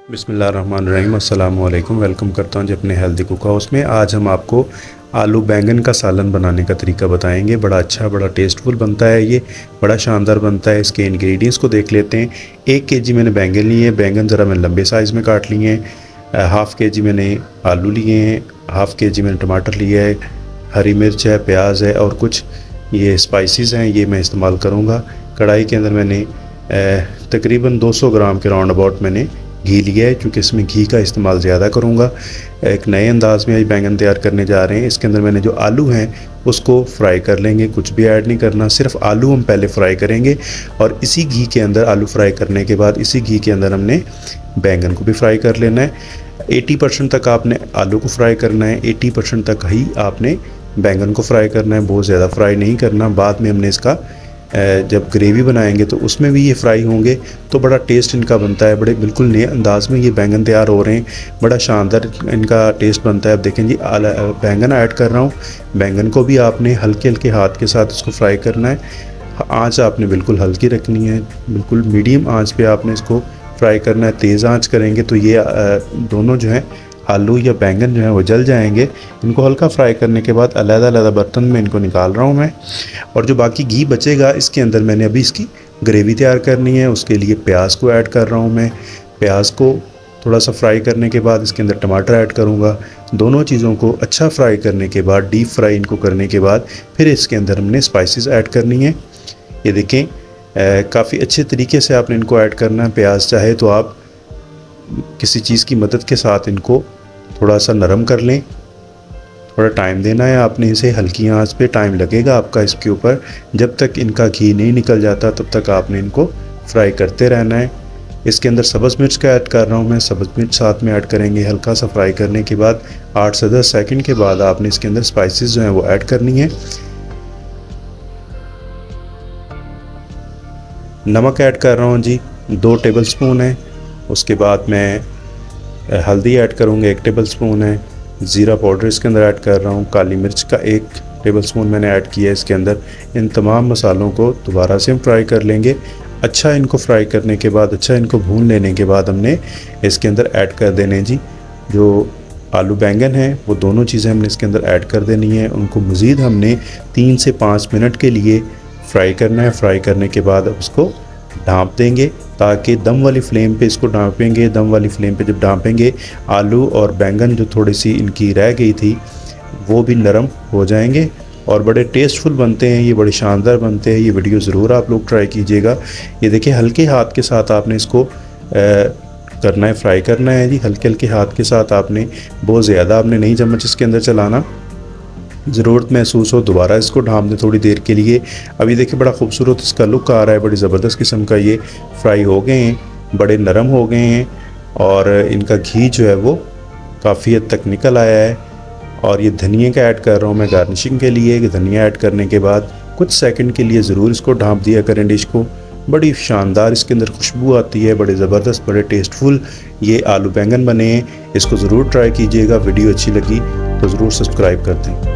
बिस्मिल्लाहिर्रहमानिर्रहीम अस्सलाम वालेकुम। वेलकम करता हूं जी अपने हेल्दी कुक हाउस में। आज हम आपको आलू बैंगन का सालन बनाने का तरीका बताएंगे। बड़ा अच्छा, बड़ा टेस्टफुल बनता है, ये बड़ा शानदार बनता है। इसके इंग्रेडिएंट्स को देख लेते हैं। 1 केजी मैंने बैंगन लिए हैं। बैंगन ज़रा मैंने लंबे साइज़ में काट लिए हैं। हाफ़ केजी मैंने आलू लिए हैं। हाफ़ केजी मैंने टमाटर लिया है। हरी मिर्च है, प्याज है और कुछ ये स्पाइसेस हैं, ये मैं इस्तेमाल करूँगा। कढ़ाई के अंदर मैंने तकरीबन 200 ग्राम के राउंड अबाउट मैंने घी लिया है, क्योंकि इसमें घी का इस्तेमाल ज़्यादा करूँगा। एक नए अंदाज़ में आज बैंगन तैयार करने जा रहे हैं। इसके अंदर मैंने जो आलू हैं उसको फ्राई कर लेंगे, कुछ भी ऐड नहीं करना, सिर्फ आलू हम पहले फ्राई करेंगे। और इसी घी के अंदर आलू फ्राई करने के बाद इसी घी के अंदर हमने बैंगन को भी फ्राई कर लेना है। 80% तक आपने आलू को फ्राई करना है, 80% तक ही आपने बैंगन को फ्राई करना है। बहुत ज़्यादा फ्राई नहीं करना। बाद में हमने इसका जब ग्रेवी बनाएंगे तो उसमें भी ये फ्राई होंगे, तो बड़ा टेस्ट इनका बनता है। बड़े बिल्कुल नए अंदाज़ में ये बैंगन तैयार हो रहे हैं, बड़ा शानदार इनका टेस्ट बनता है। अब देखें जी, बैंगन ऐड कर रहा हूँ। बैंगन को भी आपने हल्के हल्के हाथ के साथ इसको फ्राई करना है। आँच आपने बिल्कुल हल्की रखनी है, बिल्कुल मीडियम आँच पे आपने इसको फ्राई करना है। तेज़ आँच करेंगे तो ये दोनों जो हैं आलू या बैंगन जो है वो जल जाएंगे। इनको हल्का फ्राई करने के बाद अलग-अलग बर्तन में इनको निकाल रहा हूँ मैं। और जो बाकी घी बचेगा इसके अंदर मैंने अभी इसकी ग्रेवी तैयार करनी है। उसके लिए प्याज को ऐड कर रहा हूँ मैं। प्याज को थोड़ा सा फ्राई करने के बाद इसके अंदर टमाटर ऐड करूँगा। दोनों चीज़ों को अच्छा फ्राई करने के बाद, डीप फ्राई इनको करने के बाद, फिर इसके अंदर हमने स्पाइसेस ऐड करनी है। ये देखें, काफ़ी अच्छे तरीके से आपने इनको ऐड करना है। प्याज चाहे तो आप किसी चीज़ की मदद के साथ इनको थोड़ा सा नरम कर लें। थोड़ा टाइम देना है आपने इसे, हल्की आंच पे टाइम लगेगा आपका इसके ऊपर। जब तक इनका घी नहीं निकल जाता तब तक आपने इनको फ्राई करते रहना है। इसके अंदर सब्ज़ मिर्च का ऐड कर रहा हूँ मैं। सब्ज़ मिर्च साथ में ऐड करेंगे। हल्का सा फ्राई करने के बाद 8 से 10 सेकंड के बाद आपने इसके अंदर स्पाइसेस जो हैं वो ऐड करनी है। नमक ऐड कर रहा हूँ जी, 2 टेबल स्पून है। उसके बाद मैं हल्दी ऐड करूँगा, 1 टेबल स्पून है। ज़ीरा पाउडर इसके अंदर ऐड कर रहा हूँ। काली मिर्च का 1 टेबल स्पून मैंने ऐड किया है इसके अंदर। इन तमाम मसालों को दोबारा से हम फ्राई कर लेंगे। अच्छा इनको फ्राई करने के बाद, अच्छा इनको भून लेने के बाद हमने इसके अंदर ऐड कर देने जी जो आलू बैंगन है, वो दोनों चीज़ें हमने इसके अंदर ऐड कर देनी है। उनको मज़ीद हमने 3 से 5 मिनट के लिए फ्राई करना है। फ्राई करने के बाद अब उसको ढाँप देंगे, ताकि दम वाली फ्लेम पे इसको ढाँपेंगे। दम वाली फ्लेम पे जब ढाँपेंगे, आलू और बैंगन जो थोड़ी सी इनकी रह गई थी वो भी नरम हो जाएंगे और बड़े टेस्टफुल बनते हैं। ये बड़े शानदार बनते हैं। ये वीडियो ज़रूर आप लोग ट्राई कीजिएगा। ये देखिए, हल्के हाथ के साथ आपने इसको करना है, फ्राई करना है जी। हल्के हल्के हाथ के साथ आपने, बहुत ज़्यादा आपने नहीं चम्मच इसके अंदर चलाना। ज़रूरत महसूस हो दोबारा इसको ढाँप दें थोड़ी देर के लिए। अभी देखिए, बड़ा खूबसूरत इसका लुक आ रहा है। बड़ी ज़बरदस्त किस्म का ये फ्राई हो गए हैं, बड़े नरम हो गए हैं और इनका घी जो है वो काफ़ी हद तक निकल आया है। और ये धनिया का ऐड कर रहा हूँ मैं गार्निशिंग के लिए। कि धनिया ऐड करने के बाद कुछ सेकंड के लिए ज़रूर इसको ढाँप दिया करें डिश को। बड़ी शानदार इसके अंदर खुशबू आती है, बड़े ज़बरदस्त, बड़े टेस्टफुल ये आलू बैंगन बने हैं। इसको ज़रूर ट्राई कीजिएगा। वीडियो अच्छी लगी तो ज़रूर सब्सक्राइब कर दें।